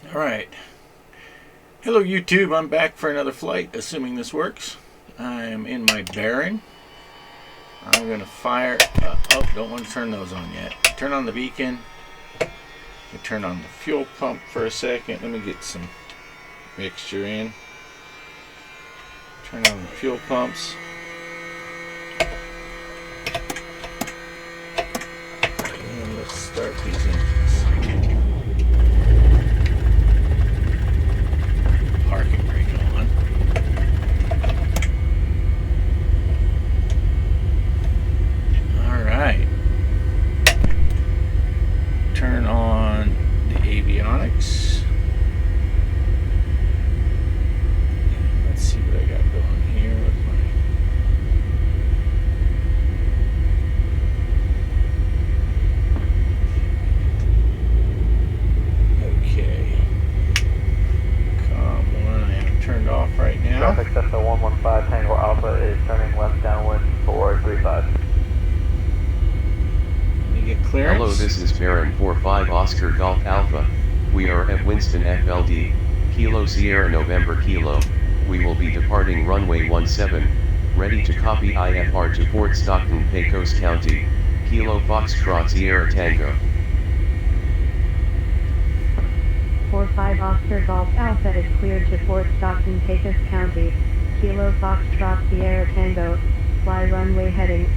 Alright. Hello YouTube, I'm back for another flight, assuming this works. I'm in my bearing. I'm going to fire... oh, don't want to turn those on yet. Turn on the beacon. Turn on the fuel pump for a second. Let me get some mixture in. Turn on the fuel pumps. And let's start these engines. Parking brake on. Alright. Turn on the avionics. Let's see what I got going here with my... Okay. Turned off right now. Traffic Cessna 115 Tango Alpha is turning left downwind for 35. Let me get clearance. Hello, this is Baron 45 Oscar Golf Alpha. We are at Winston FLD, Kilo Sierra November Kilo. We will be departing runway 17, ready to copy IFR to Fort Stockton, Pecos County, Kilo Foxtrot Sierra Tango. 45 Oscar Golf Alpha is cleared to Fort Stockton, Pecos County, Kilo Foxtrot Sierra Tango, fly runway heading,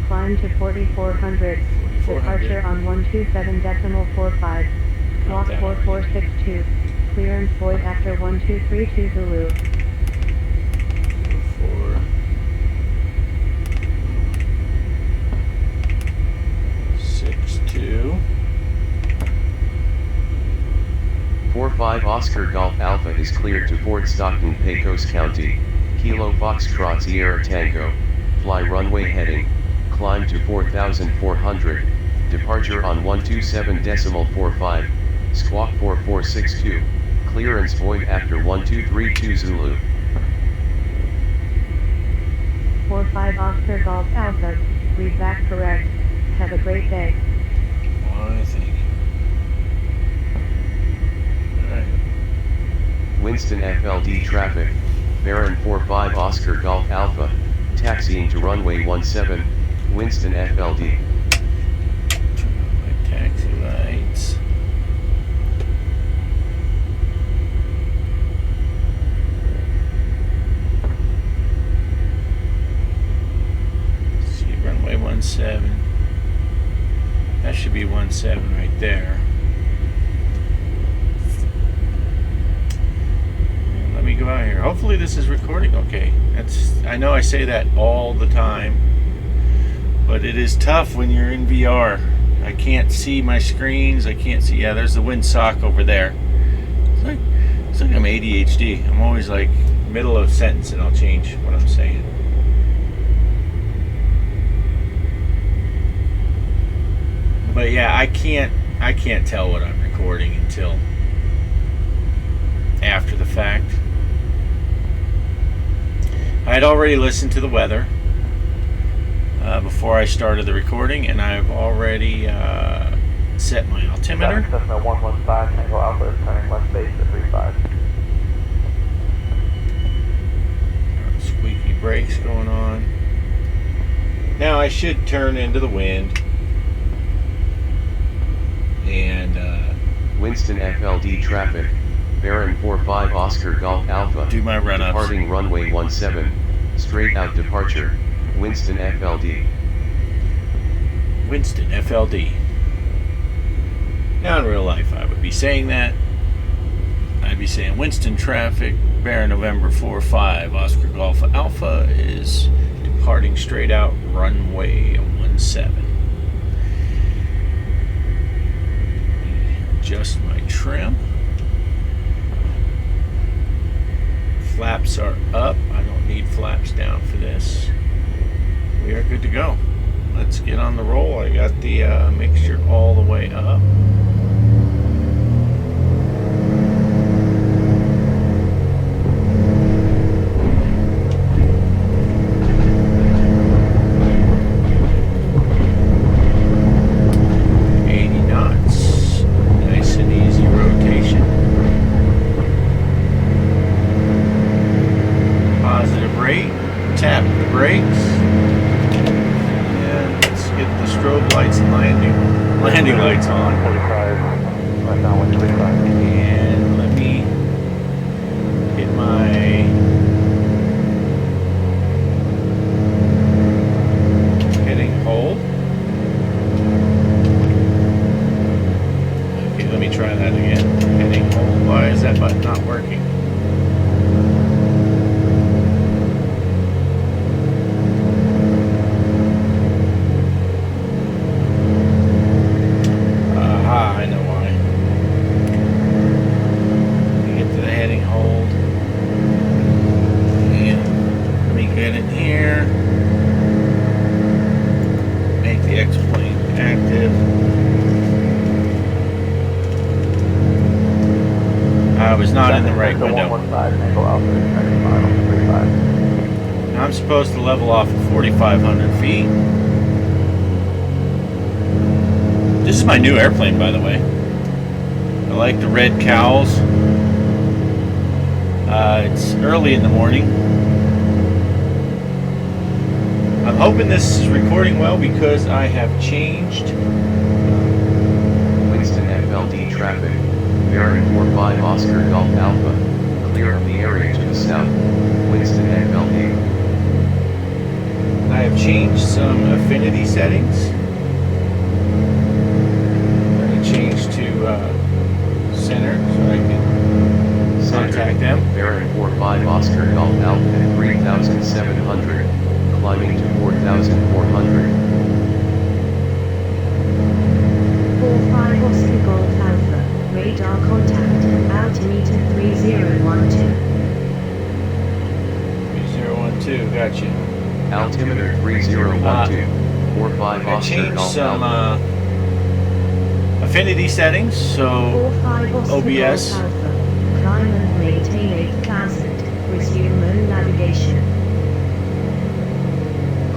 climb to 4400, departure on 127.45, walk 4462, clearance void after 1232 Zulu. 4462. 45 Oscar Golf Alpha is cleared to Fort Stockton, Pecos County, Kilo Foxtrot Sierra Tango, fly runway heading, climb to 4400, departure on 127.45, squawk 4462, clearance void after 1232 Zulu. 45 Oscar Golf Alpha, read back correct, have a great day. I think. Winston FLD traffic, Baron 45 Oscar Golf Alpha, taxiing to runway 17, Winston FLD. Turn on my taxi lights. See, runway 17. That should be 17 right there. Let me go out here. Hopefully this is recording okay. I know I say that all the time, but it is tough when you're in VR. I can't see my screens. I can't see. Yeah, there's the windsock over there. It's like I'm ADHD. I'm always like middle of a sentence and I'll change what I'm saying. But yeah, I can't tell what I'm recording until after the fact. I had already listened to the weather before I started the recording, and I've already set my altimeter. Traffic Cessna 115 Tango Alpha is turning left base to 35. Squeaky brakes going on. Now I should turn into the wind. And Winston FLD traffic, Baron 45 Oscar Golf Alpha, do my run-ups. Departing runway 17, straight out departure, Winston FLD. Winston FLD. Now in real life I would be saying that. I'd be saying Winston traffic, Baron November 45 Oscar Golf Alpha is departing straight out runway 17. Adjust my trim. Flaps are up. I don't need flaps down for this. We are good to go. Let's get on the roll. I got the mixture all the way up. landing lights on. 45, left downwind 45. And let me get my heading hold. Okay, let me try that again. Heading hold. Why is that button not working? Aha, I know why. Let me get to the heading hold. And let me get in here. Make the X-plane active. I was not in the right window. 115, Tango Alpha is turning final 35. I'm supposed to level off at 4,500 feet. This is my new airplane, by the way. I like the red Kaos. It's early in the morning. I'm hoping this is recording well because I have changed. Winston FLD traffic. Bearing 45 Oscar Golf Alpha. Clear of the area to the south. Winston FLD. I have changed some affinity settings. I'm going to change to center so I can contact them. Bearing 45 Oscar Golf Alpha at 3,700. Climbing to 4,400. 45 Oscar Golf Alpha. Radar contact. Altimeter 3012. 3012, gotcha. Altimeter 3012. 45 I Oscar changed Golf some Alpha. affinity settings, so 45 Oscar OBS. Golf Alpha. Climb and maintain 8000. Resume moon navigation.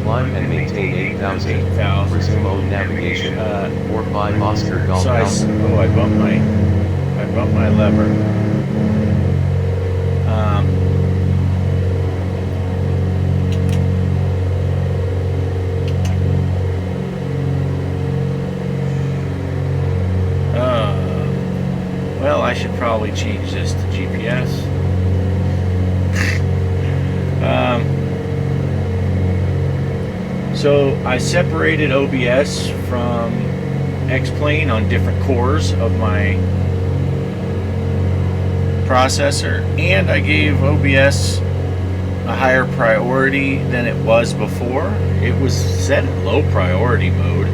Climb and maintain 8,000. 8,000. Resume own navigation. 45 Oscar Golf So Alpha. I bumped my lever. Well, I should probably change this to GPS. So I separated OBS from X-plane on different cores of my processor, and I gave OBS a higher priority than it was before. It was set in low priority mode.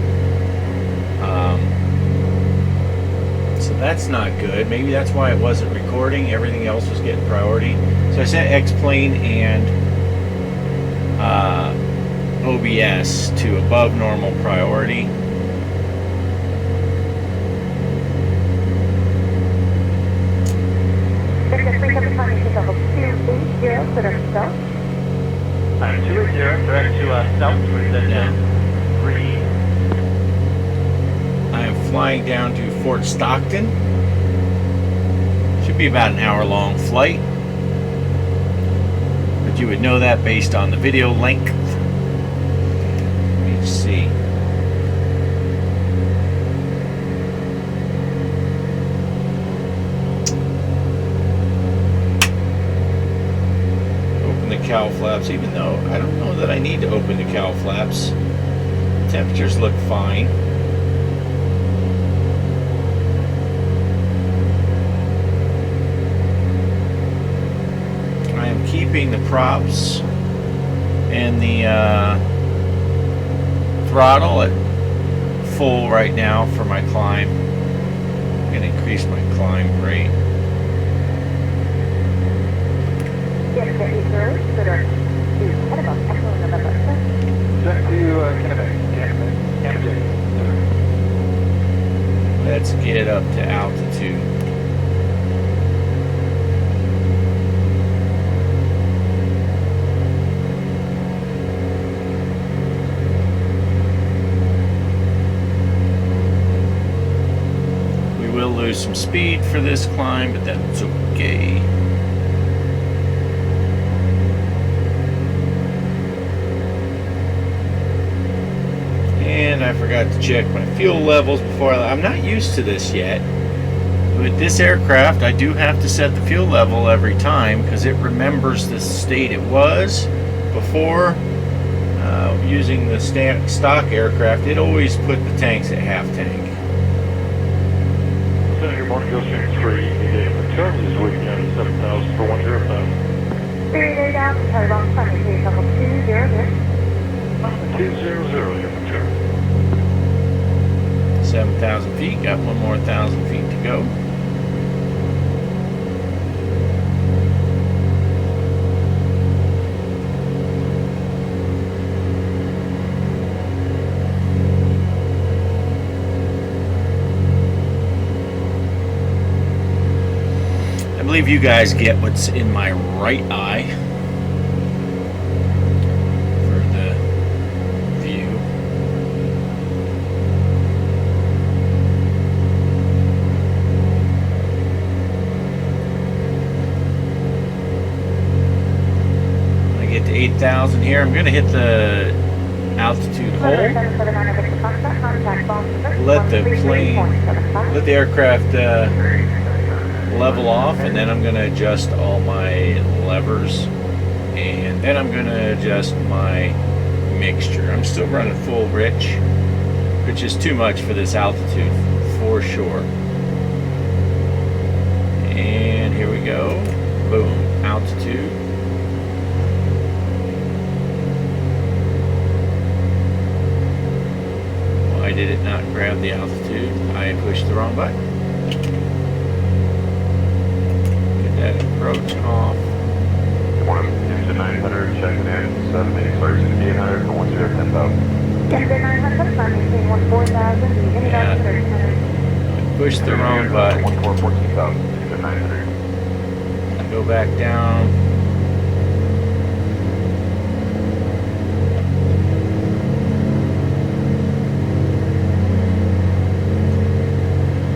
So that's not good. Maybe that's why it wasn't recording. Everything else was getting priority. So I set X-plane and OBS to above normal priority. I'm 280, direct to south, Yeah. 3. I am flying down to Fort Stockton. Should be about an hour-long flight, but you would know that based on the video length. Let me see. Open the cowl flaps, even though I don't know that I need to open the cowl flaps. Temperatures look fine. Keeping the props and the throttle at full right now for my climb. I'm going to increase my climb rate. Direct to Kennebec. Let's get up to altitude. Will lose some speed for this climb, but that's okay. And I forgot forgot to check my fuel levels before I'm not used to this yet. With this aircraft, I do have to set the fuel level every time because it remembers the state it was before. Using the stock aircraft, it always put the tanks at half tank. Senator Morning, Gulfstream 3, currently is waiting out at 7,000 for 105. Spirit 8 out, Taiwan Sunny, please, level 200. 200 here for Charlie. 7,000 feet, got one more 1,000 feet to go. I believe you guys get what's in my right eye for the view. When I get to 8,000 here, I'm going to hit the altitude hold. Let the aircraft level off, and then I'm going to adjust all my levers, and then I'm going to adjust my mixture. I'm still running full rich, which is too much for this altitude for sure. And here we go. Boom, altitude. Why did it not grab the altitude? I pushed the wrong button. That approach off. One, Houston 900, checking in, 78, sorry, 800, 10, 10,000. Houston 900, maintain 14,000, Yeah. Push the wrong button. 14,000, Houston 900. Go back down.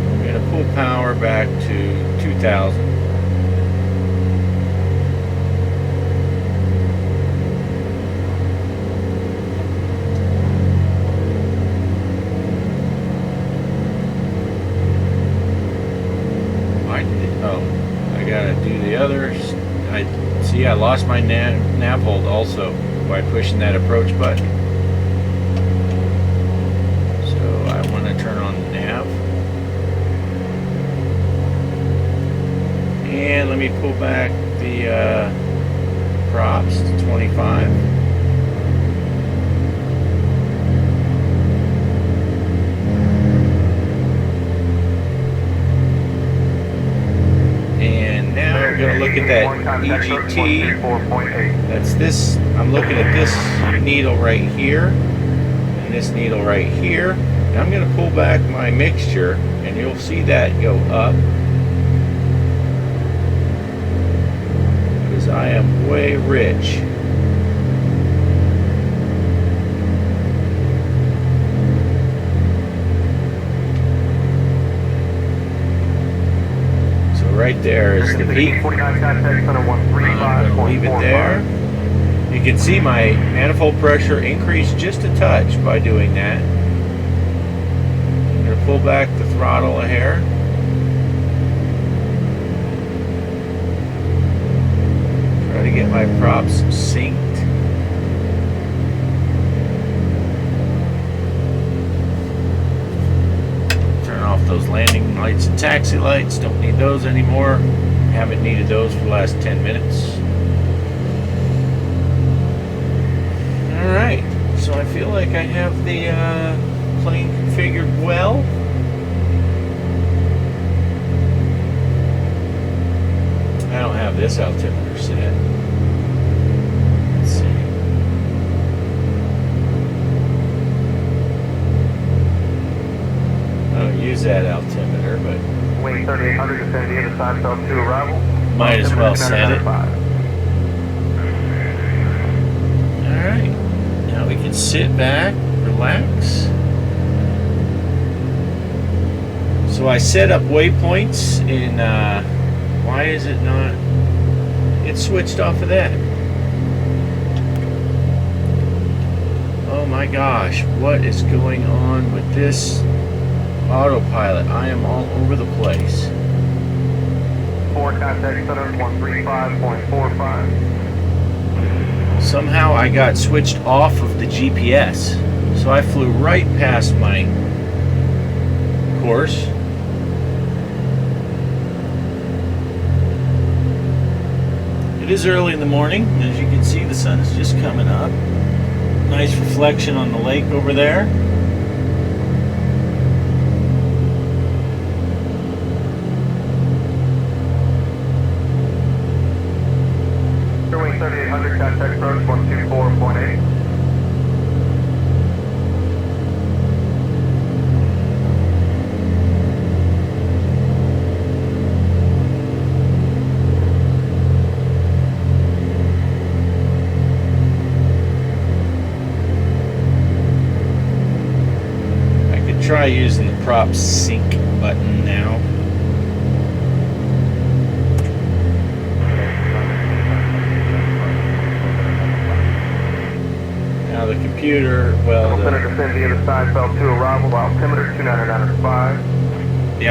I'm gonna pull power back to 2,000. I lost my nav hold also by pushing that approach button. So I want to turn on the nav. And let me pull back the props to 25. I'm going to look at that EGT. That's this. I'm looking at this needle right here and this needle right here. And I'm going to pull back my mixture, and you'll see that go up because I am way rich. Right there is the peak. I'm going to leave it there. You can see my manifold pressure increased just a touch by doing that. I'm going to pull back the throttle a hair. Try to get my props synced. Those landing lights and taxi lights, don't need those anymore. Haven't needed those for the last 10 minutes. Alright, so I feel like I have the plane configured well. I don't have this altimeter set. Let's see. Use that altimeter, but Wing 3800 to send the other side south to arrival. Might as well set it. Alright, now we can sit back, relax. So I set up waypoints in, why is it not, it switched off of that. Oh my my gosh, what is going on with this autopilot? I am all over the place. 4 contact center 135.45. Somehow I got switched off of the GPS, so I flew right past my course. It is early in the morning. As you can see, the sun is just coming up. Nice reflection on the lake over there. Airway 3800, contact approach 124.8. Try using the prop sync button now. Now the computer, well, Center descend via the side belt to arrival, altimeter 299.5. the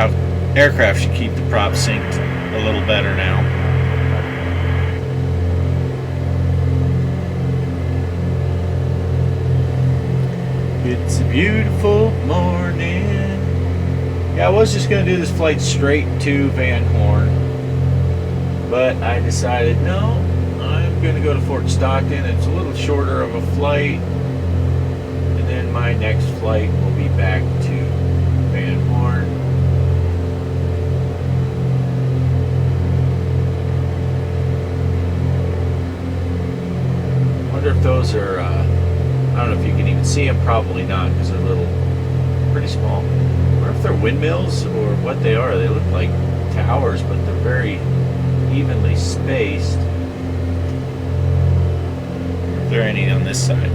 aircraft should keep the prop synced a little better now. It's a beautiful morning. Yeah, I was just going to do this flight straight to Van Horn, but I decided no, I'm going to go to Fort Stockton. It's a little shorter of a flight, and then my next flight will be back to Van Horn. I wonder if those are I don't know if you can even see them. Probably not, because they're pretty small. I wonder if they're windmills or what they are. They look like towers, but they're very evenly spaced. If there are any on this side.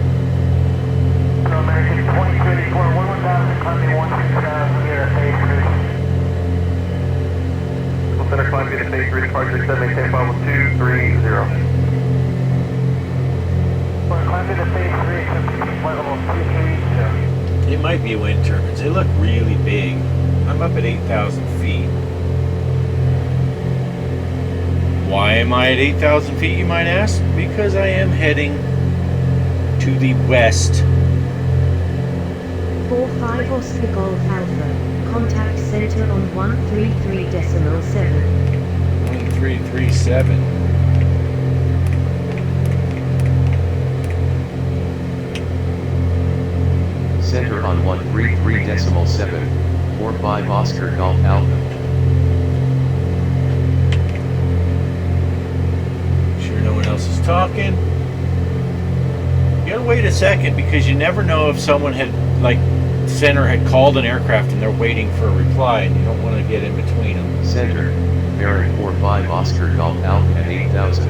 American 2034, 11,000, climbing 16,000, here at phase 3. Center climb via phase 3, departure 7, maintain 51230. Climb to the phase 3, flight level 230. It might be wind turbines. They look really big. I'm up at 8,000 feet. Why am I at 8,000 feet, you might ask? Because I am heading to the west. 45 Oscar Golf Alpha. Contact center on 133.7. 1337. Center on 133.7, 45 Oscar Golf Alpha. Sure no one else is talking. You gotta wait a second, because you never know if someone had, like, center had called an aircraft and they're waiting for a reply, and you don't want to get in between them. Center, bearing 45 Oscar Golf Alpha at 8,000.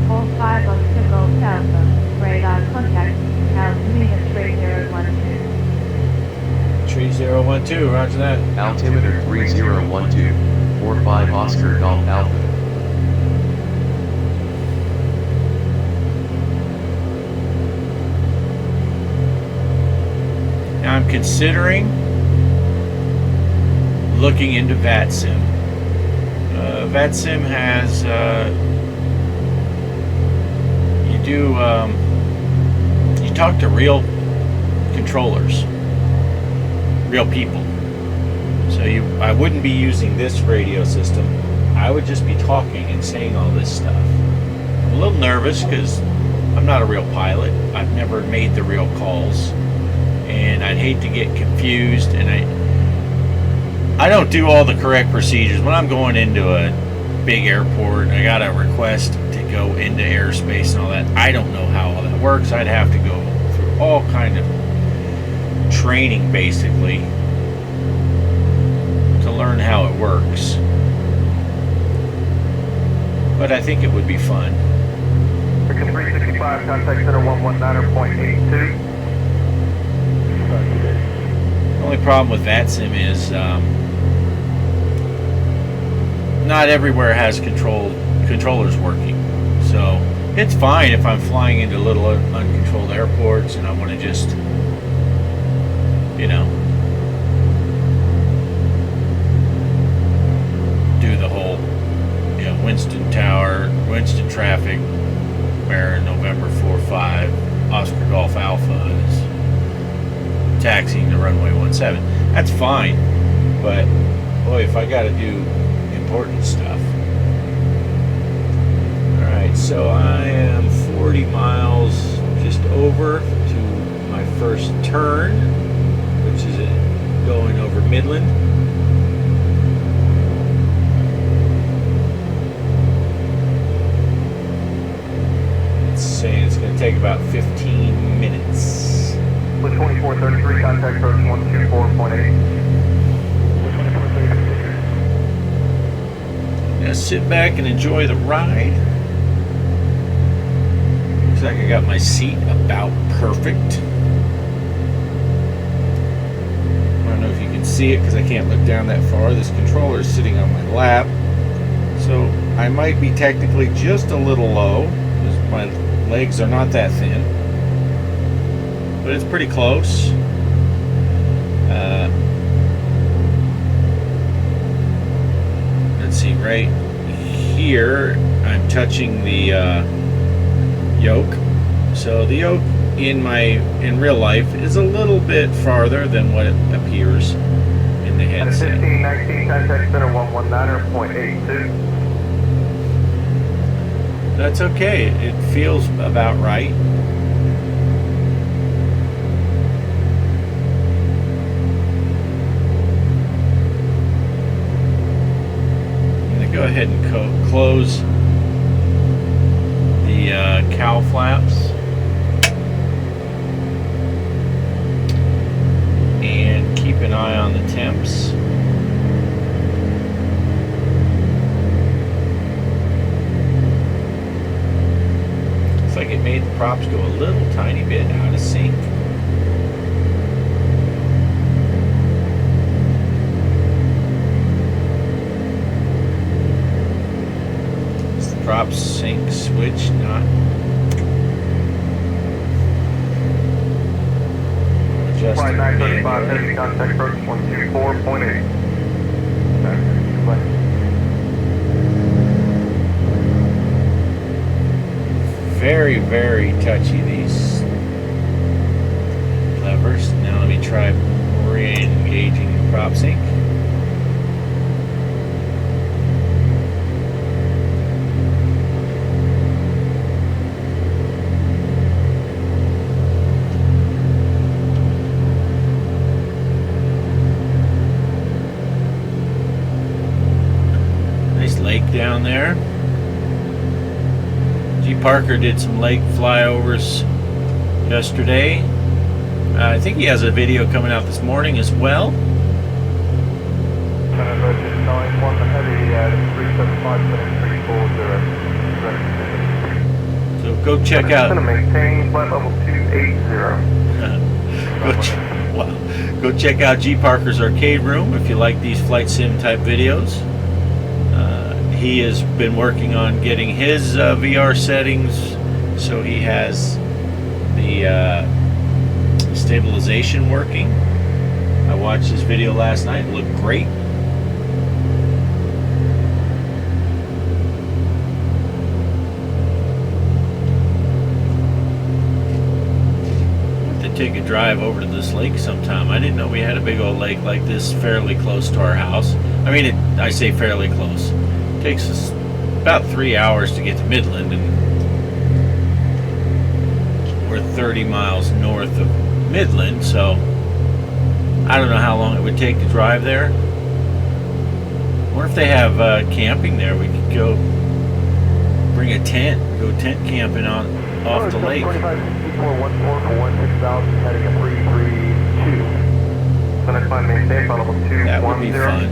45 Oscar Golf Alpha. Radar contact, altimeter 3012. 3012, roger that. Altimeter 3012, 45 Oscar Golf Alpha. Now I'm considering looking into VATSIM. VATSIM has, you talk to real controllers, real people. So I wouldn't be using this radio system. I would just be talking and saying all this stuff. I'm a little nervous because I'm not a real pilot. I've never made the real calls, and I'd hate to get confused, and I don't do all the correct procedures. When I'm going into a big airport, I got a request to go into airspace and all that. I don't know how all that works. I'd have to go through all kind of training, basically, to learn how it works. But I think it would be fun. American 365, contact center 119.82. The only problem with VATSIM is not everywhere has controllers working. So It's fine if I'm flying into little uncontrolled airports and I want to just, you know, do the whole, you know, Winston Tower, Winston traffic, where November 4-5, Oscar Golf Alpha is taxiing to runway 17. That's fine, but boy, if I got to do important stuff. Alright, so I am 40 miles just over to my first turn, which is going over Midland. It's saying it's going to take about 15 minutes. With 2433, contact approach 124.8. Now sit back and enjoy the ride. Looks like I got my seat about perfect. I don't know if you can see it because I can't look down that far. This controller is sitting on my lap. So I might be technically just a little low because my legs are not that thin. But it's pretty close. Let's see, right here I'm touching the yoke. So the yoke in real life is a little bit farther than what it appears in the headset. 1519, contact center 119.82. That's okay. It feels about right. Go ahead and close the cowl flaps and keep an eye on the temps. Looks like it made the props go a little tiny bit out of sync. Prop sync switch not adjusted. Flight 935, heavy contact approach 124.8. Very, very touchy, these levers. Now let me try re-engaging the prop sync. Lake down there. G. Parker did some lake flyovers yesterday. I think he has a video coming out this morning as well. So go check out. Maintain flight level 280. Go check out G. Parker's arcade room if you like these flight sim type videos. He has been working on getting his VR settings so he has the stabilization working. I watched his video last night. It looked great. To take a drive over to this lake sometime. I didn't know we had a big old lake like this fairly close to our house. I mean, I say fairly close. It takes us about 3 hours to get to Midland, and we're 30 miles north of Midland, so I don't know how long it would take to drive there. Or if they have camping there, we could go bring a tent, go tent camping off the lake. 256414 heading at 332. Next line maintain level 210. That would be fun.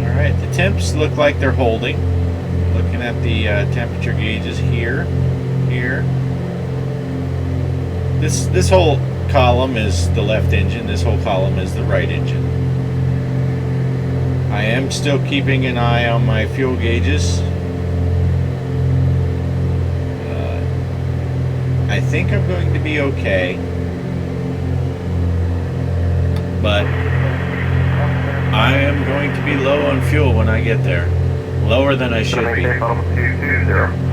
Alright, the temps look like they're holding. Looking at the temperature gauges here. This whole column is the left engine, this whole column is the right engine. I am still keeping an eye on my fuel gauges. I think I'm going to be okay, but I am going to be low on fuel when I get there. Lower than I should be. Maintain level 220.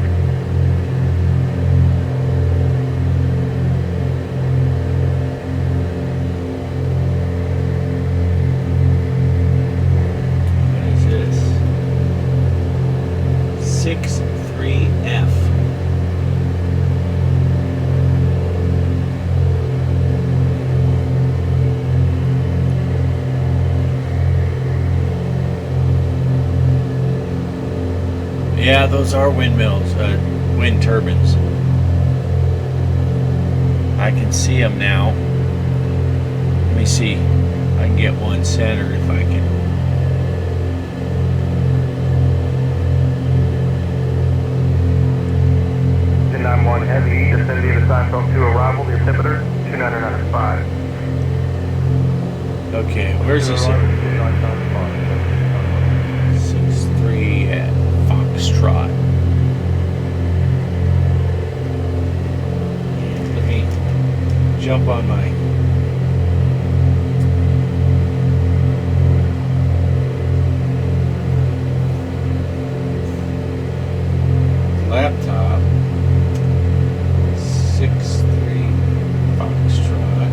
What is this? 63F. Yeah, those are windmills, wind turbines. I can see them now. Let me see. I can get one center if I can. Ten 9-1 heavy, descend via the side to arrival, the altimeter 2995. Okay, where's this? 63 at Foxtrot. Let me jump on my laptop. 63 Foxtrot.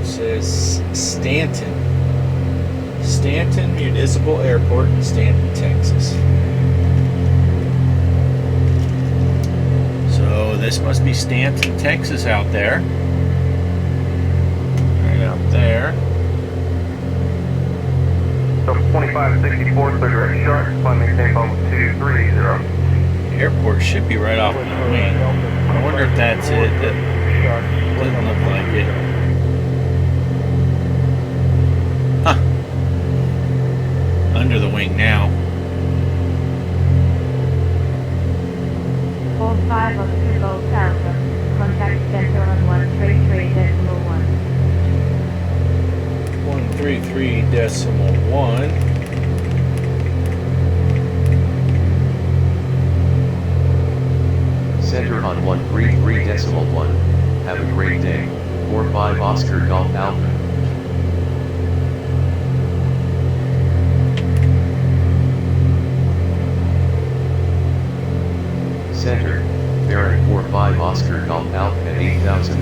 It says Stanton Municipal Airport in Stanton, Texas. So this must be Stanton, Texas out there. Right out there. So 2564, third direct sharp, climb maintain level 230. The airport should be right off the wing. I wonder if that's it. That doesn't look like it. Huh. Under the wing now. Hold 5 of 2 Golf Alpha. Contact center on 133.1. 133.1. Center on 133.1. Have a great day. 45 Oscar Golf Alpha. Center, Barrett 45 Oscar Golf Alpha at 8,000.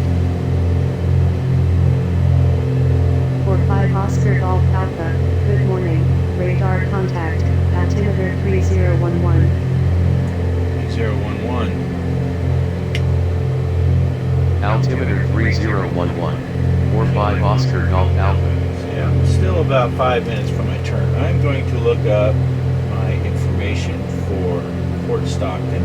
45 Oscar Golf Alpha, good morning, radar contact, altimeter 3011. 3011. Altimeter 3011. 45 Oscar Golf Alpha. Yeah, I'm still about 5 minutes from my turn. I'm going to look up my information for Fort Stockton.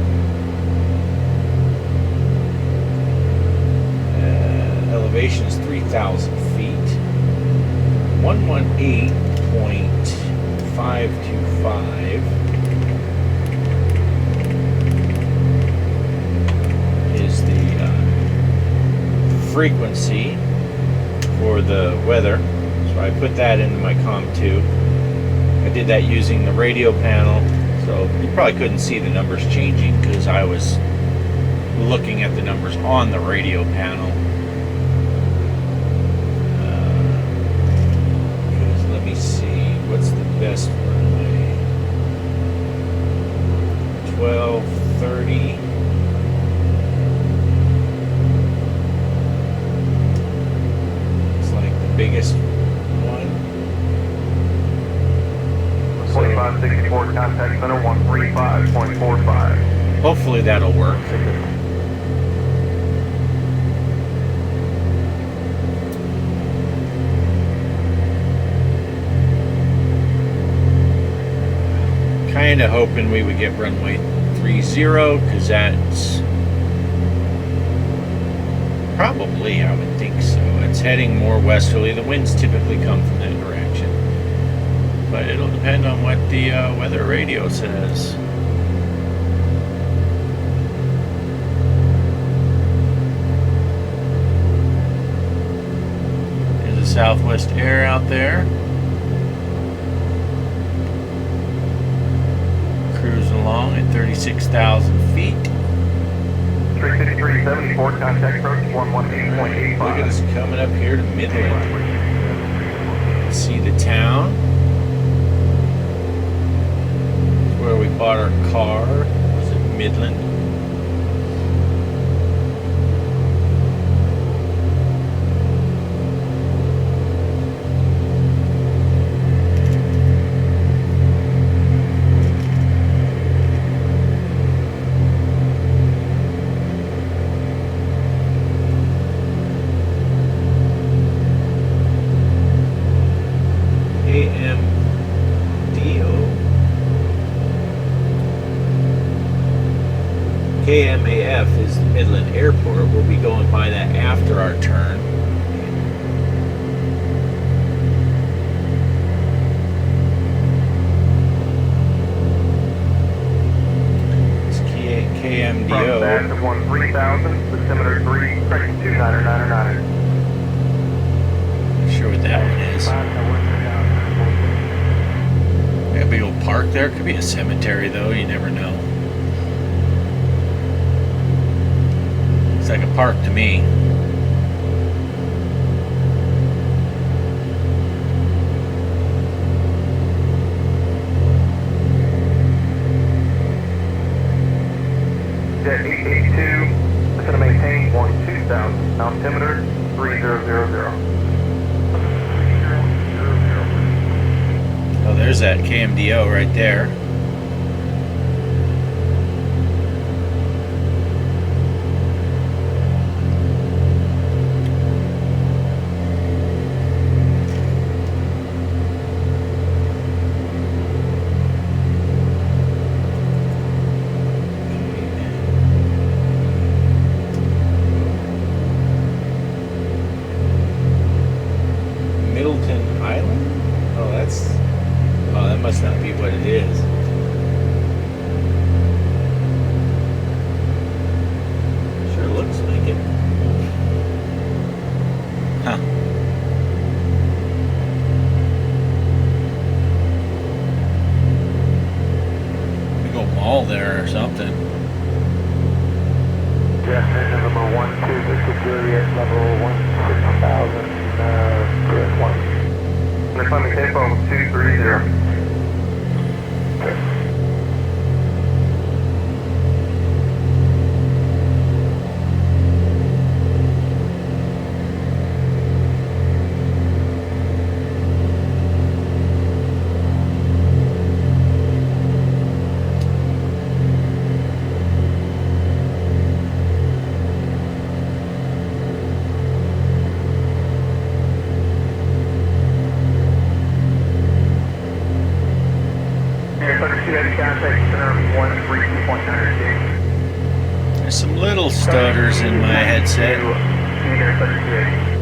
Elevation is 3,000 feet. 118.525 is the frequency for the weather. So I put that into my COM2. I did that using the radio panel, so you probably couldn't see the numbers changing because I was looking at the numbers on the radio panel. Let me see, what's the best runway? 1230. It's like the biggest one. 2564, contact center 135.45. Hopefully that'll work. Kind of hoping we would get runway 30 because that's probably, I would think so. It's heading more westerly. The winds typically come from that direction, but it'll depend on what the weather radio says. There's a southwest air out there. long at 36,000 feet. 35374, contact approach Look at 118.85. us coming up here to Midland. See the town. It's where we bought our car. Was it Midland? KMAF is the Midland Airport. We'll be going by that after our turn. It's KMDO. From back of 3000, altimeter 3, correction 2999. Not sure what that one is. Got a big old park there. Could be a cemetery though. You never know. It's like a park to me. Jet 882, it's going to maintain 2000, altimeter 3000. Oh, there's that KMDO right there. Must not be what it is. Sure looks like it. Huh. Big old mall there or something. Yes, engine number 12, Victor Juliet, level 16,000, clear 1. And the climbing tempo 230. There's some little stutters in my headset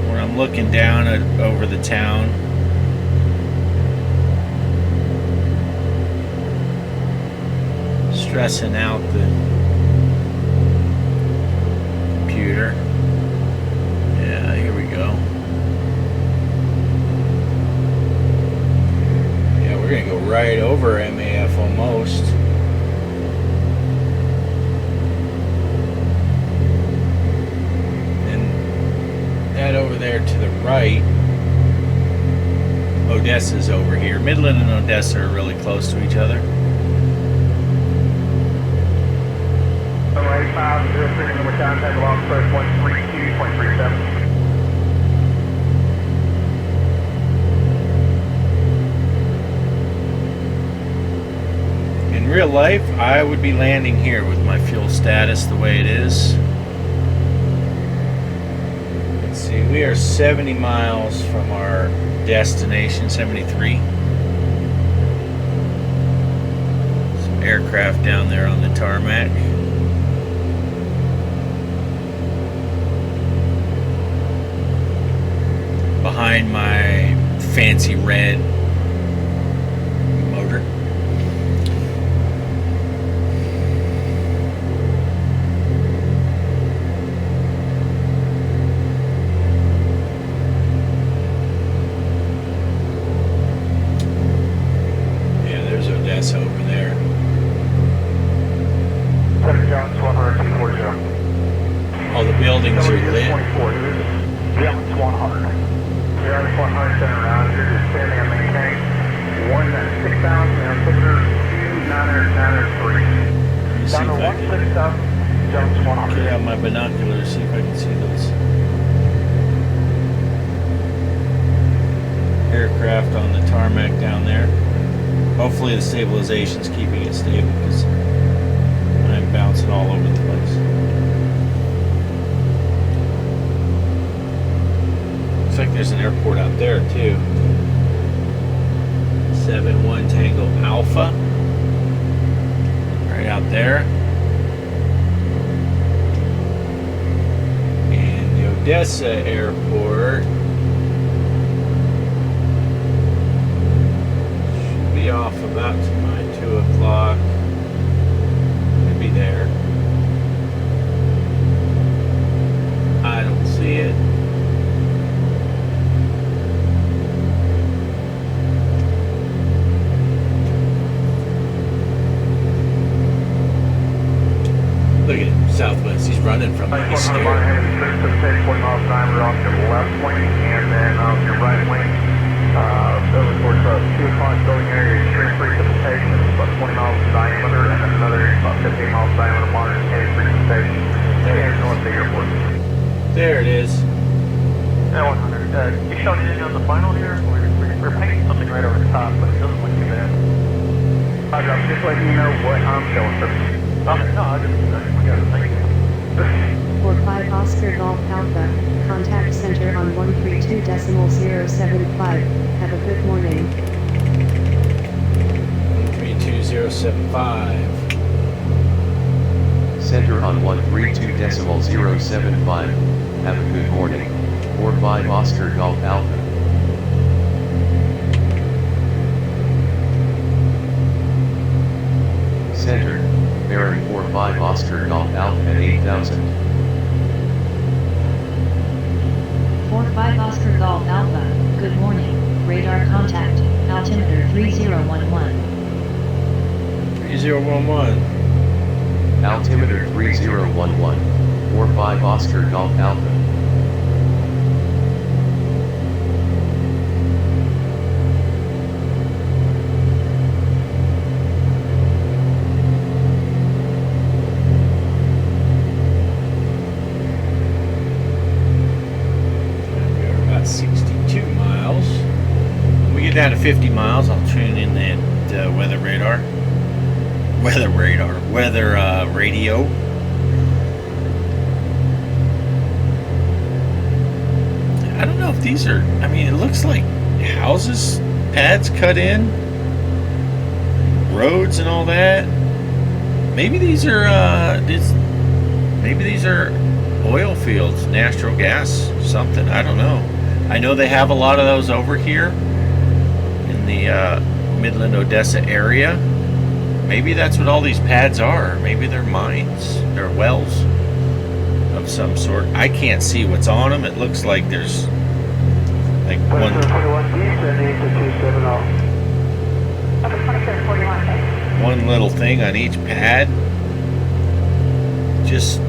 when I'm looking down over the town. Stressing out the computer. Yeah, here we go. Yeah, we're gonna go right over MAF almost. Over there to the right, Odessa's over here. Midland and Odessa are really close to each other. 08503 number contact along approach 132.37. In real life, I would be landing here with my fuel status the way it is. We are 70 miles from our destination, 73. Some aircraft down there on the tarmac. Behind my fancy red motor. Over there. buildings are lit. 24, Jumps 100. Yeah, it's 100 center around. You're just standing and maintaining 6,000 altimeter 2,903. Let me see Down to if I can 16,000, jumps 100. get out my binoculars, see if I can see those aircraft on the tarmac down there. Hopefully the stabilization's keeping it stable because I'm bouncing all over the place. Looks like there's an airport out there too. 71 Tango Alpha. Right out there. And the Odessa Airport should be off about to my 2 o'clock. Could be there. I don't see it. Look at him, Southwest. He's running from me. He's scared. 40 miles an hour off your left wing, and then your right wing, over towards the 2 o'clock building area, extreme precipitation, about 20 miles in diameter, and then another about 15 miles diameter, moderate heavy precipitation. Heading north of the airport. There it is. Yeah, 100. You showed it on the final here? We're painting something right over the top, but it doesn't look too bad. I'm just letting you know what I'm showing, sir. No, I got it, thank you. 45 Oscar Golf Alpha, contact center on 132.075. Have a good morning. 132.075. Center on 132.075. Have a good morning. 45 Oscar Golf Alpha. Center, bearing 45 Oscar Golf Alpha at 8,000. 45 Oscar Golf Alpha, good morning. Radar contact, altimeter 3011. 3011. Altimeter 3011. 45 Oscar Golf Alpha. Down to 50 miles, I'll tune in that weather radar. Weather radio. I don't know if these are, I mean, it looks like houses, pads cut in, roads and all that. Maybe these are, maybe these are oil fields, natural gas, something, I don't know. I know they have a lot of those over here. The Midland Odessa area. Maybe that's what all these pads are. Maybe they're mines or wells of some sort. I can't see what's on them. It looks like there's like one little thing on each pad. Just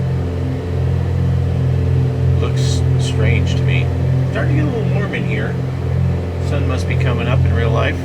looks strange to me. Starting to get a little warm in here. Sun must be coming up in real life.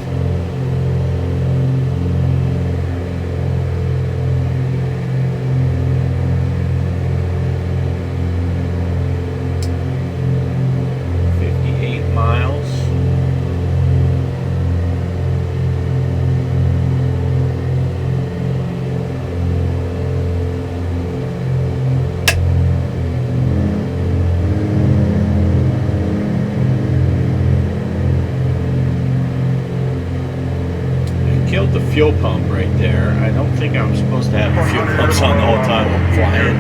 The fuel pump right there. I don't think I'm supposed to have the fuel pumps on the whole time I'm flying.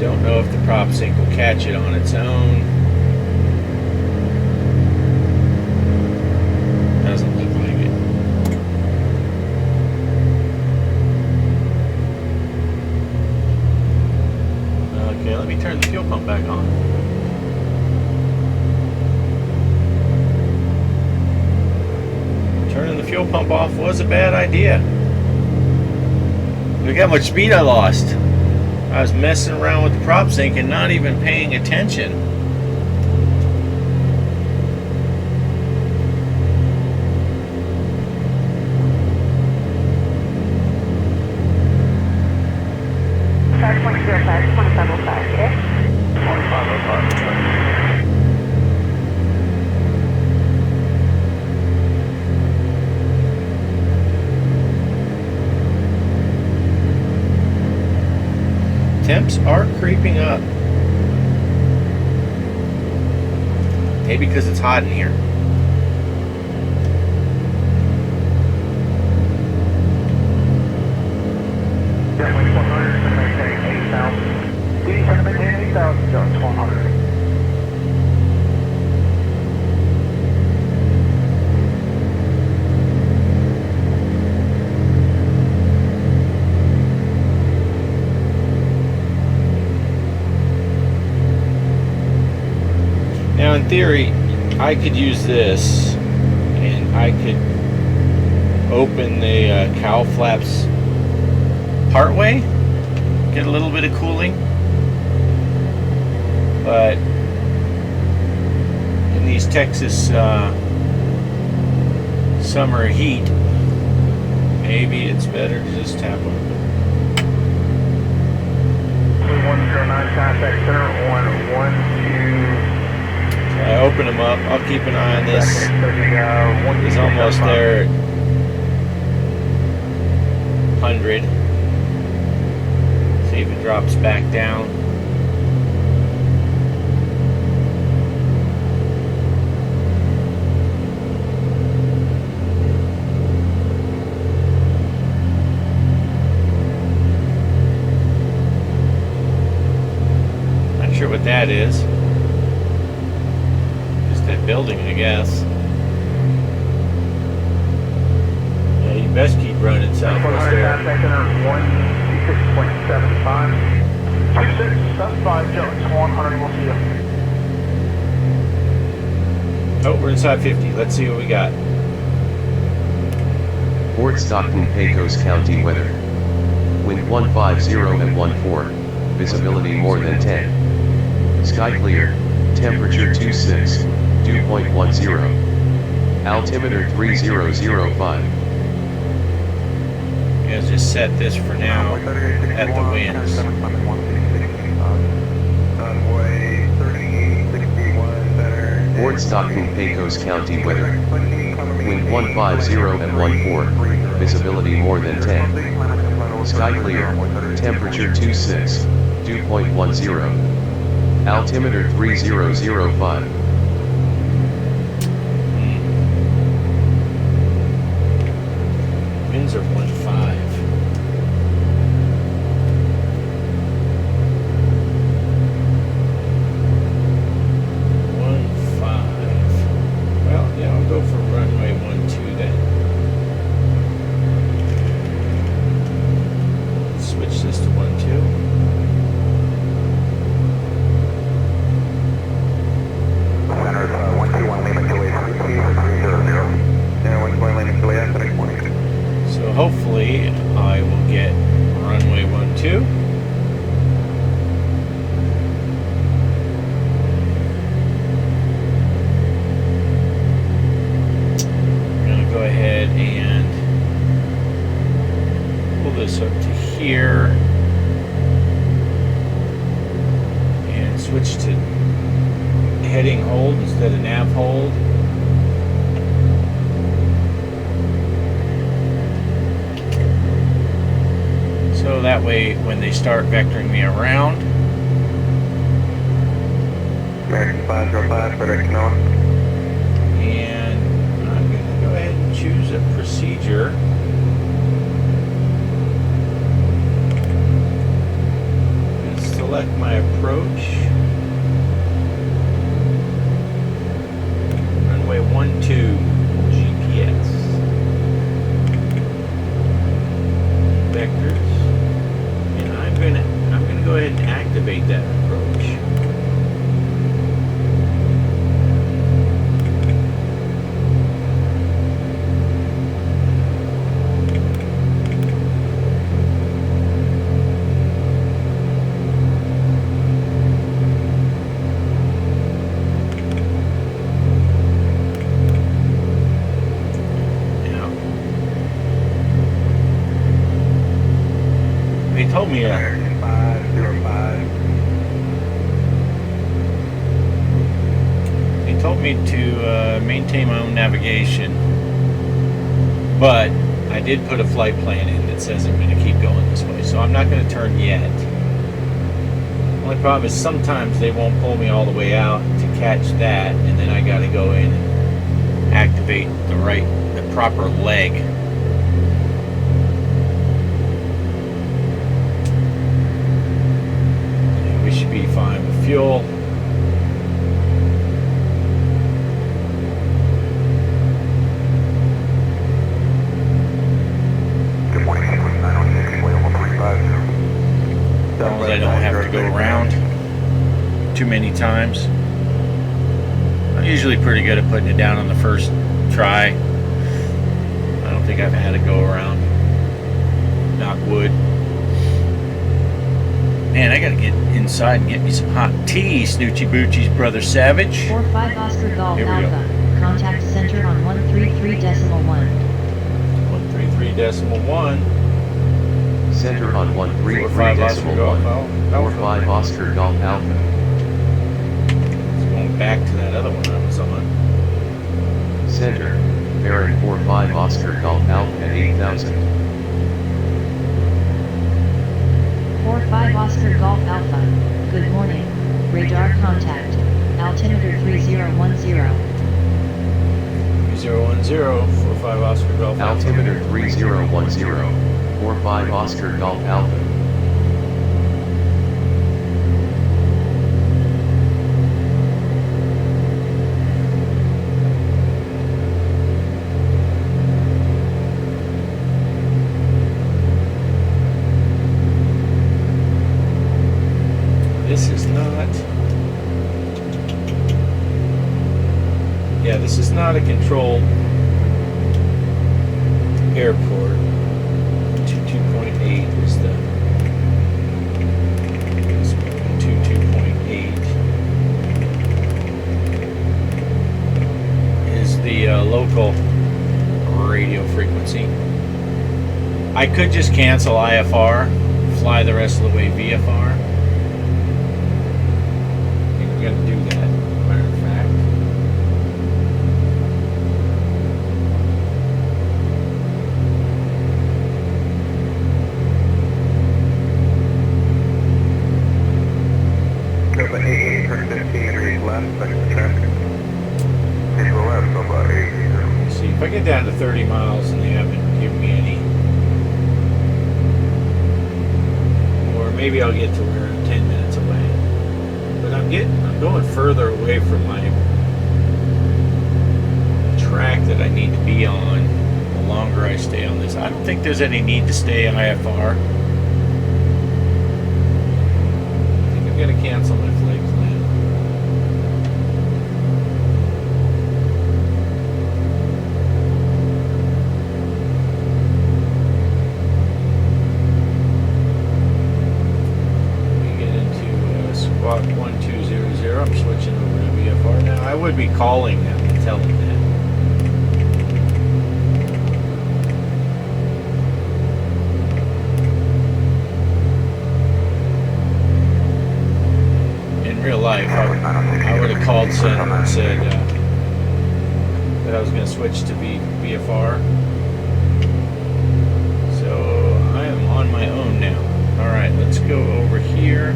Don't know if the prop sync will catch it on its own. Doesn't look like it. Okay, let me turn the fuel pump back on. fuel pump off was a bad idea. Look how much speed I lost. I was messing around with the prop sync and not even paying attention. Temps are creeping up. Maybe because it's hot in here. Definitely 100, to maintain 8,000. Please have to maintain 8,000, just 100. Now, in theory, I could use this, and I could open the cowl flaps partway, get a little bit of cooling, but in these Texas summer heat, maybe it's better to just tap open. 109 contact center on 12. I open them up. I'll keep an eye on this. It's almost there at 100. See if it drops back down. Not sure what that is. That building, I guess. Yeah, you best keep running Southwest there. 126.75. 2675, Jones, 100, we'll see you. Oh, we're inside 50. Let's see what we got. Fort Stockton, Pecos County weather. Wind 150 at 14. Visibility more than 10. Sky clear. Temperature 26. Dew point 10. Altimeter 3005. Yeah, just set this for now at the winds. Fort Stockton, Pecos County weather. Wind 150 at 14. Visibility more than 10. Sky clear. Temperature 26. Dew point 10. Altimeter 3005. Winds are 1.5. Well, yeah, I'll go for runway 12 then. Switch this to 12. So hopefully I will get runway 12. I'm going to go ahead and pull this up to here and switch to heading hold instead of nav hold. So that way, when they start vectoring me around, American 505, FedEx North. and I'm going to go ahead and choose a procedure. And select my approach. Runway 12 GPS. Vectors. I'm gonna go ahead and activate that approach. me a... 505. They told me to maintain my own navigation, but I did put a flight plan in that says I'm going to keep going this way, so I'm not going to turn yet. Only problem is sometimes they won't pull me all the way out to catch that, and then I got to go in and activate the proper leg. Yeah, we should be fine with fuel. I don't have to go around too many times. I'm usually pretty good at putting it down on the first try. I don't think I've had to go around. Knock wood. Man, I gotta get inside and get me some hot tea, Snoochie Boochie's Brother Savage. 45 Oscar Golf Here we go. Alpha. Contact center on 133.1. 133.1. Center on 45 Oscar Golf 133.1. Alpha. 45 Oscar Golf Alpha. It's going back to that other one I was on. Center, Baron 45 Oscar Golf Alpha at 8,000. 45 Oscar Golf Alpha. Good morning. Radar contact. Altimeter 3010. 3010, 45 Oscar Golf Alpha. Altimeter 3010. 45 Oscar Golf Alpha. This is not... Yeah, this is not a controlled airport. 22.8 is the... 22.8 is the local radio frequency. I could just cancel IFR, fly the rest of the way VFR. I think we're gonna do that, matter of fact. Go about 88, turn 15 degrees left, second to traffic. He's the left, so about 80. Let's see, if I get down to 30 miles and they haven't given me any, or maybe I'll get to where I'm 10 minutes away. But I'm going further away from my track that I need to be on the longer I stay on this. I don't think there's any need to stay IFR. I think I'm going to cancel my flight plan. Squawk 1200, I'm switching over to VFR now. I would be calling them and telling them that. In real life, I would have called Center and said that I was going to switch to VFR. So I am on my own now. Alright, let's go over here.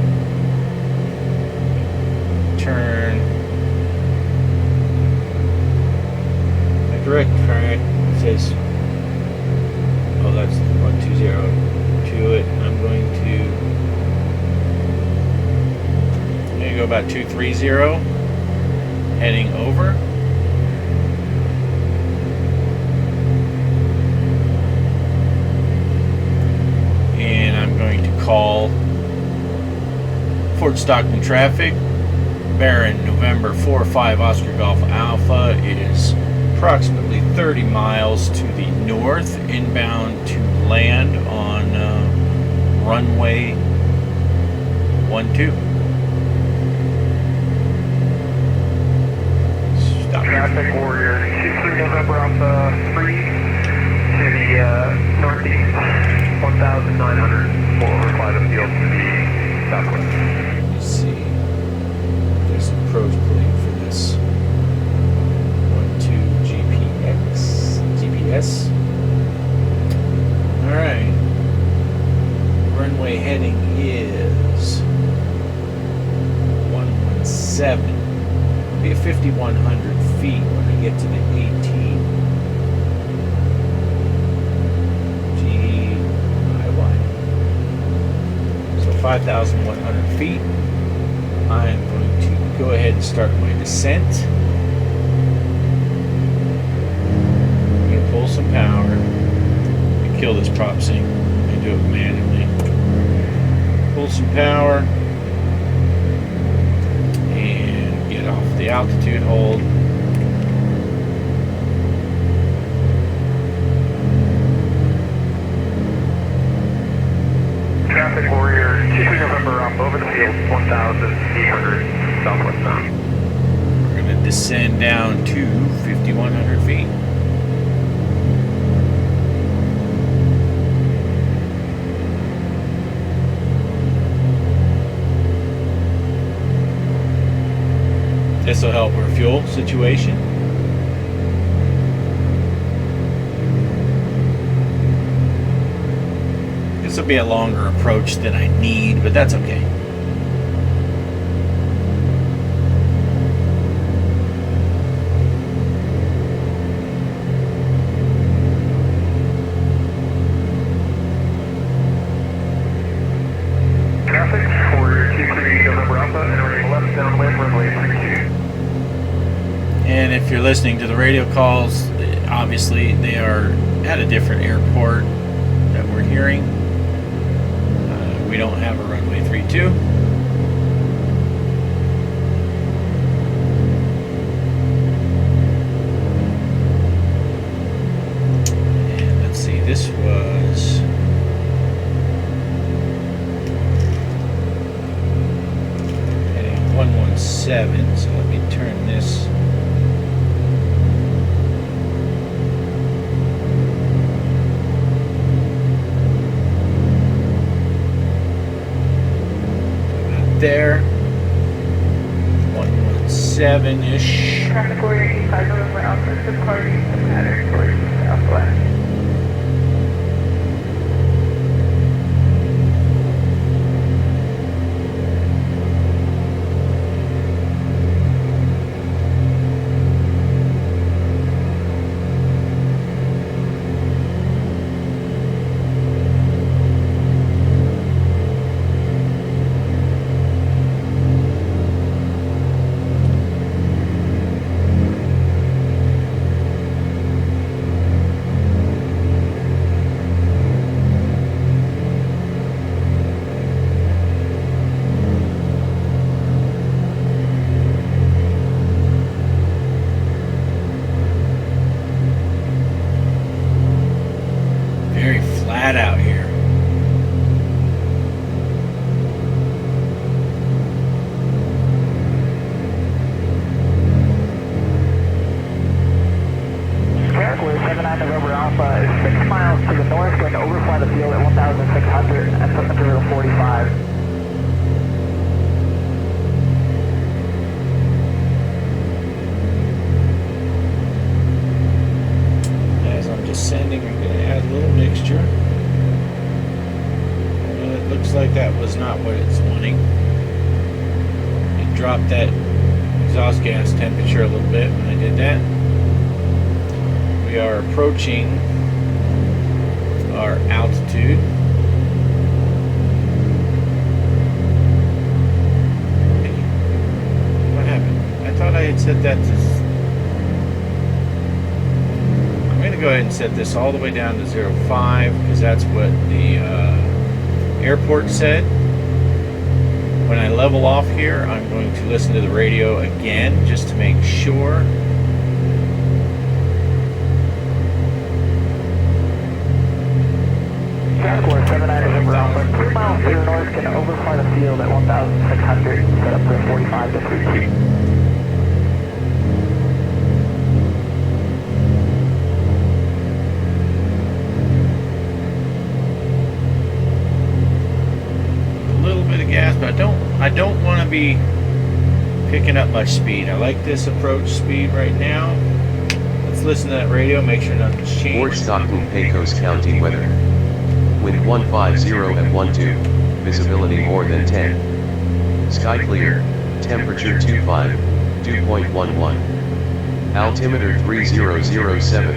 Turn. My direct track says, oh, that's 120 to it. I'm going to go about 230, heading over. And I'm going to call Fort Stockton traffic. Baron November 45 Oscar Golf Alpha is approximately 30 miles to the north, inbound to land on runway 12. Stop. Traffic Warrior 23 November Alpha 3, to the northeast, 1,900. We'll overfly the field to the southwest. Let's see. There's a pros plate for this. 12 GPS. Alright. Runway heading is 117. It'll be at 5,100 feet when I get to the 18. So 5,100 feet. I'm going to go ahead and start my descent. I'm going to pull some power and kill this prop sync. I'm going to do it manually. Pull some power and get off the altitude hold. Traffic Warrior 23 November up over the field, 1,800 southwest bound. We're going to descend down to 5,100 feet. This will help our fuel situation. This will be a longer approach than I need, but that's okay. Traffic for 23 November Alpha, entering left downwind runway 32. And if you're listening to the radio calls, obviously they are at a different airport that we're hearing. We don't have a runway 32. And let's see, this was heading 117, so let me turn this. There, 117-ish. Traffic Warrior 85 November Alpha, departing the pattern towards the southwest. Very flat out here. Traffic Warrior 79 November Alpha is 6 miles to the north, going to overfly the field at 1,600 and put material 45. As I'm descending, I'm going to add a little mixture. Well, it looks like that was not what it's wanting. It dropped that exhaust gas temperature a little bit when I did that. We are approaching our altitude. What happened? I thought I had set that to... I'm going to go ahead and set this all the way down to 05 because that's what the airport said. When I level off here, I'm going to listen to the radio again just to make sure. Traffic Warrior 79 November Alpha, 3 miles to the north, going to overfly the field at 1,600 and set up for 45 to 32. to be picking up my speed. I like this approach speed right now. Let's listen to that radio, make sure nothing's Fort changed. Stockton, Pecos County weather. Wind 150 at 12, visibility more than 10. Sky clear, temperature 25, dew point 11. Altimeter 3007.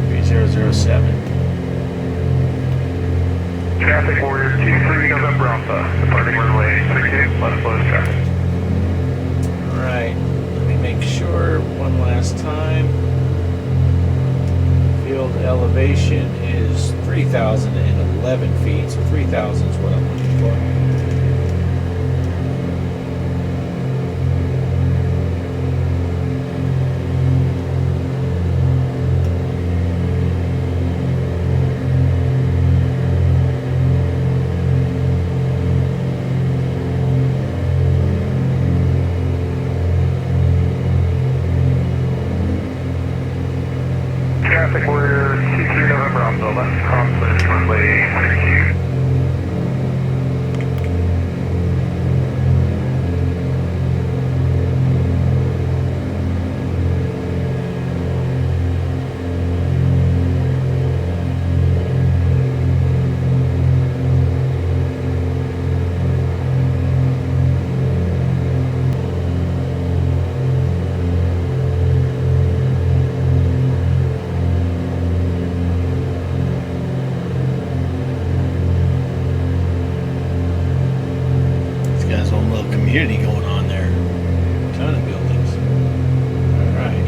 3007. Traffic Warrior 23 November Alpha, departing runway 32, left close traffic. Alright, let me make sure one last time. Field elevation is 3,011 feet, so 3,000 is what I'm looking for. Traffic Warrior 23 November Alpha, left crosswind runway 32. This guy's own little community going on there. Ton of buildings. Alright.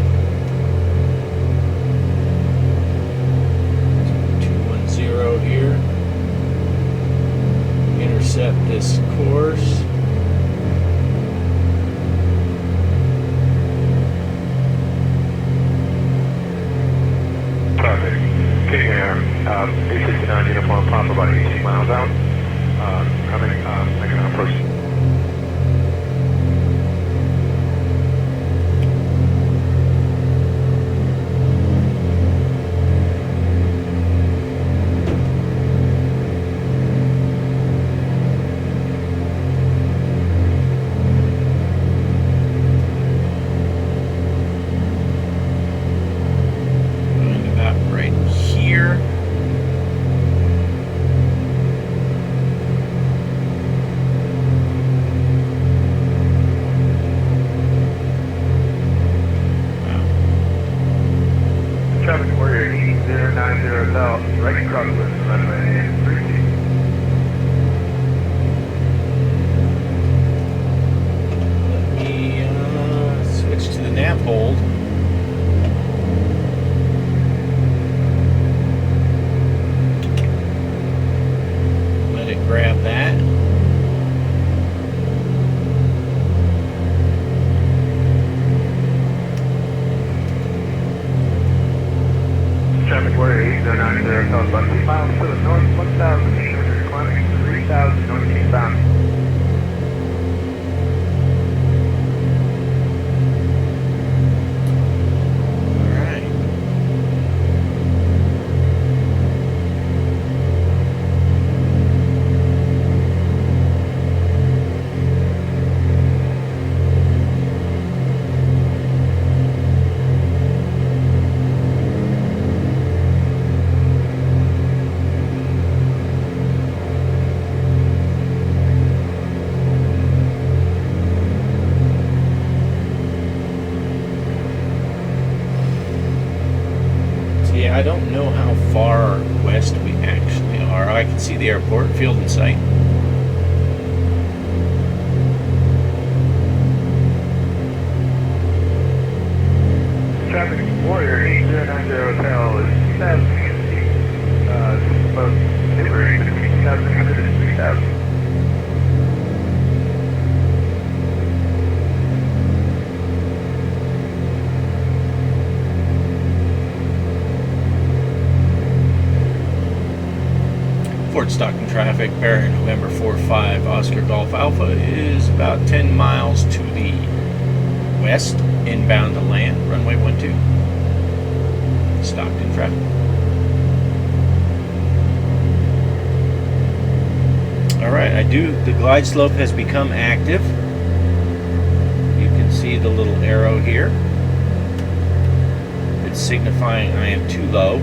210 here. Intercept this course. Traffic, King Air, 869 uniform, pop about 18 miles out. Making an approach. Going about right here. Traffic Warrior 8090 south, right crosswind runway 32. Let me switch to the nav hold. Let it grab that. Traffic Warrior 8090 south, about 2 miles to the north, 1,800 climbing 3,000 north bound. Alright. I don't know how far west we actually are. I can see the airport, field in sight. Traffic Warrior 8090 Hotel is 2,000 feet. Both maneuvering between 2,100 and 3,000. Fort Stockton traffic, bearing November 45 Oscar Golf Alpha is about 10 miles to the west, inbound to land, runway 12. Stockton traffic. Alright, the glide slope has become active. arrow here. It's signifying I am too low.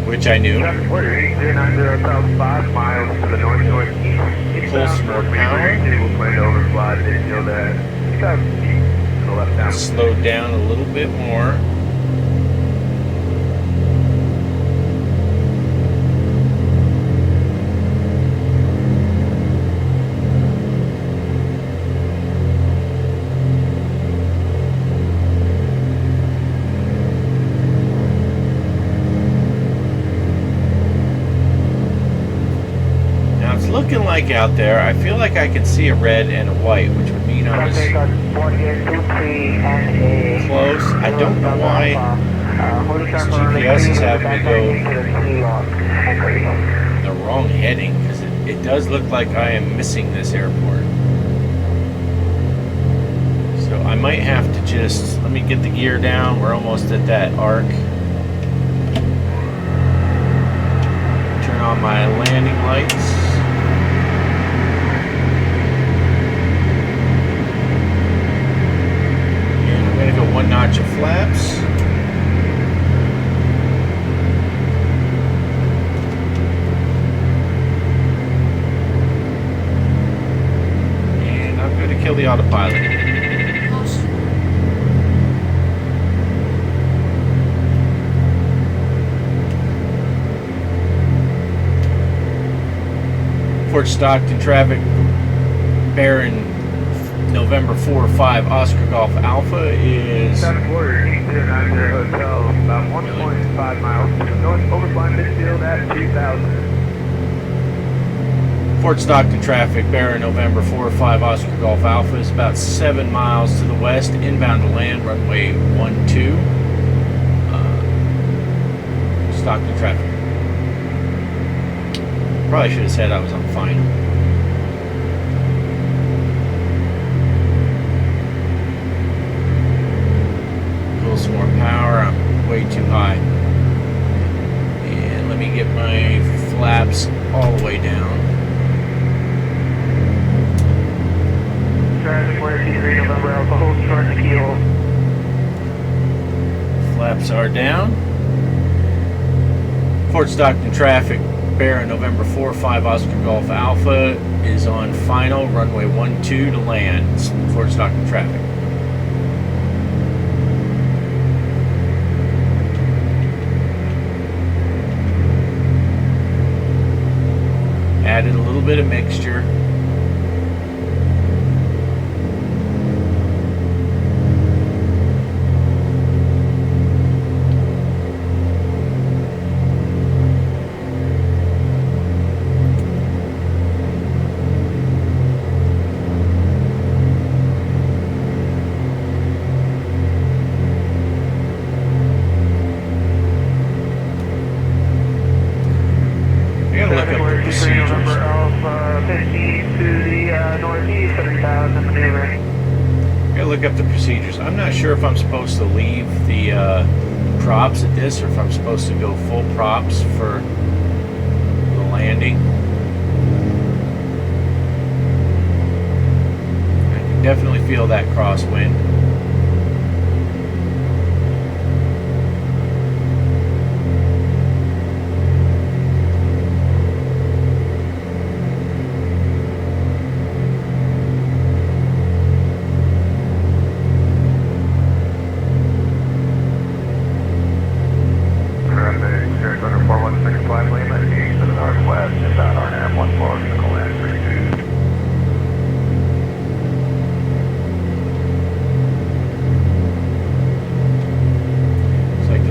Which I knew. Order 8390 south 5 miles to the north-northeast. Pull some more power. We'll plan to overfly this field at 2,000 feet to the left down. Slow down a little bit more. Looking like out there, I feel like I can see a red and a white, which would mean I was close. I don't know why this GPS is having me go the wrong heading, because it does look like I am missing this airport. So I might have to just, let me get the gear down. We're almost at that arc. Turn on my landing lights. One notch of flaps. And I'm going to kill the autopilot. Fort Stockton traffic, Baron November 4-5 Oscar Golf Alpha is South Florida, 8090 Hotel, about 1.5 miles to the north, overflying midfield at 2,000. Fort Stockton traffic, Baron November 4-5 Oscar Golf Alpha is about 7 miles to the west, inbound to land, runway 12. Stockton traffic. Probably should have said I was on final. Some more power. I'm way too high. And let me get my flaps all the way down. Traffic 123 November Alpha, hold short to keel. Flaps are down. Fort Stockton traffic, Baron November 4-5 Oscar Golf Alpha is on final, runway 12 to land. Fort Stockton traffic. Added a little bit of mixture. Look up the procedures. I'm not sure if I'm supposed to leave the props at this or if I'm supposed to go full props for the landing. I can definitely feel that crosswind.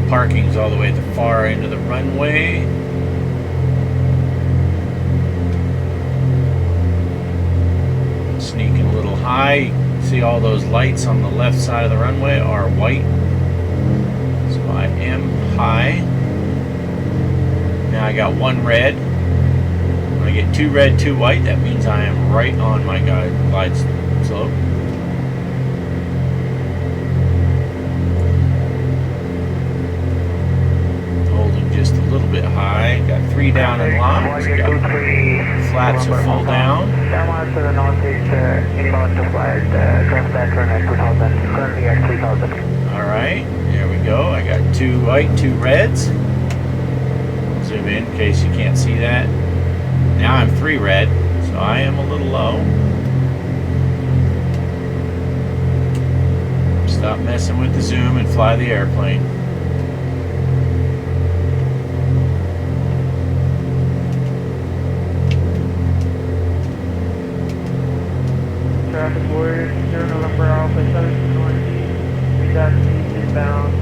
Parking's all the way at the far end of the runway. Sneaking a little high. See all those lights on the left side of the runway are white. So I am high. Now I got one red. When I get two red, two white, that means I am right on my glide slope. Just a little bit high. Got 3 down and locked. Got flaps are full down. current at 3000. Currently at 3000. All right, there we go. I got 2 white, 2 reds. Zoom in case you can't see that. Now I'm 3 red, so I am a little low. Stop messing with the zoom and fly the airplane. Traffic Warrior, 0 November Alpha, 7 Northeast, 3.8 inbound.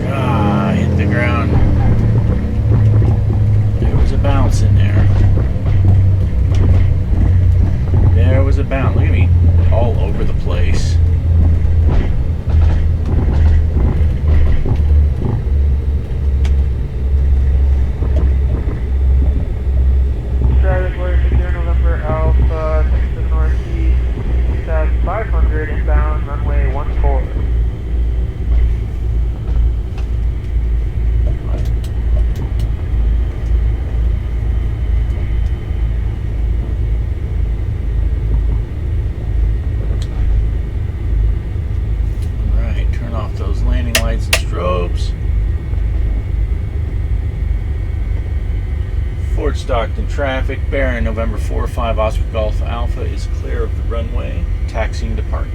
Ah, hit the ground. There was a bounce in there. There was a bounce. Look at me, all over the place. Traffic Warrior, 0 November Alpha, 6 to the northeast, 2,500 inbound, runway 14. Alright, turn off those landing lights and strobes. Fort Stockton traffic, bearing November 45 Oscar Golf Alpha is clear of the runway, taxiing to park.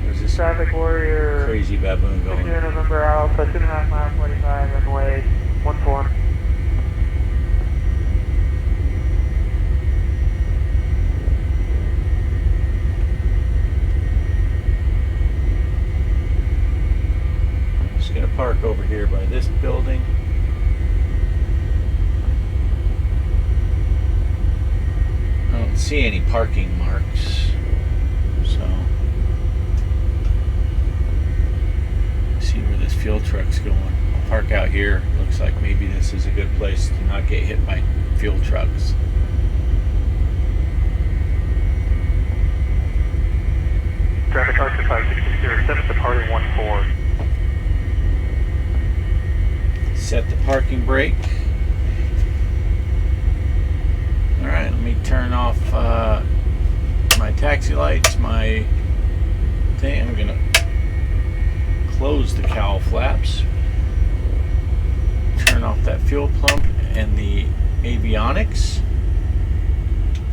There's this Traffic Warrior, crazy baboon 0 going. November Alpha, 2.5 mile 45, runway 14. Just gonna park over here by this building. I don't see any parking marks, so see where this fuel truck's going. I'll park out here. Looks like maybe this is a good place to not get hit by fuel trucks. Traffic Archer 5607, departing 14. Set the parking brake. Alright, let me turn off my taxi lights, my thing. I'm gonna close the cowl flaps, turn off that fuel pump and the avionics.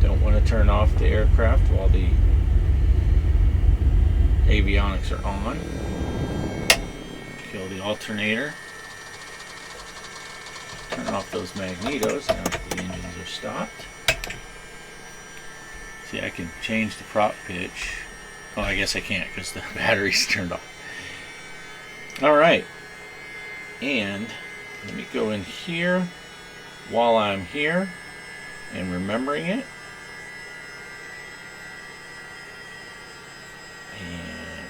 Don't want to turn off the aircraft while the avionics are on. Kill the alternator. Turn off those magnetos now that the engines are stopped. See, I can change the prop pitch. Oh, I guess I can't because the battery's turned off. Alright. And let me go in here while I'm here and remembering it. And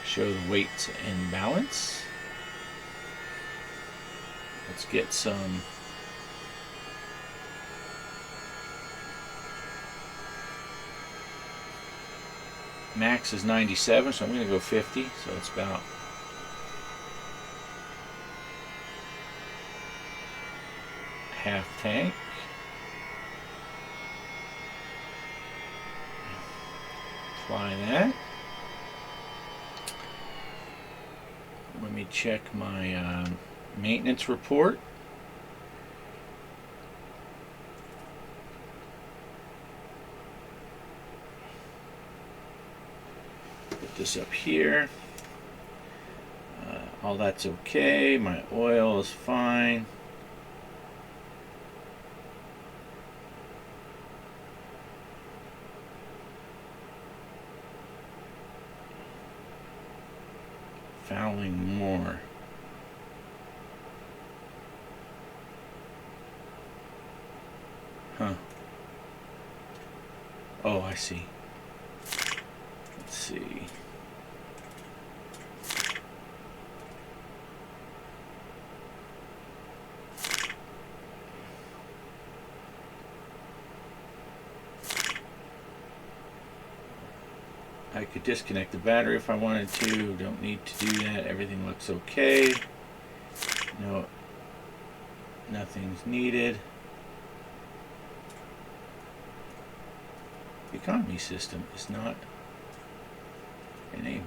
show the weights and balance. Let's get some max is 97, so I'm going to go 50, so it's about half tank. Apply that. Let me check my maintenance report. Put this up here. All that's okay. My oil is fine. Fouling more. Huh. Oh, I see. Let's see. I could disconnect the battery if I wanted to. Don't need to do that. Everything looks okay. No, nothing's needed. The economy system is not enabled.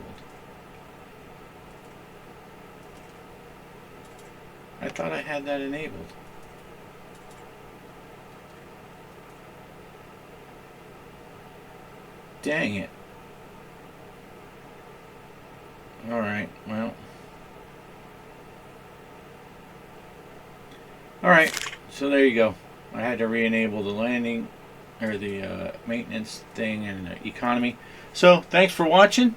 I thought I had that enabled. Dang it. Alright, well. Alright, so there you go. I had to re-enable the landing, or the maintenance thing and the economy. So, thanks for watching.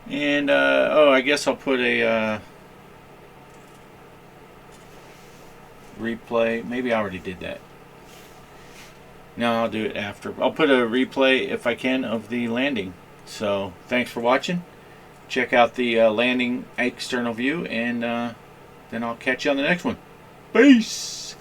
And, oh, I guess I'll put a replay. Maybe I already did that. No, I'll do it after. I'll put a replay, if I can, of the landing. So, thanks for watching. Check out the landing external view, and then I'll catch you on the next one. Peace!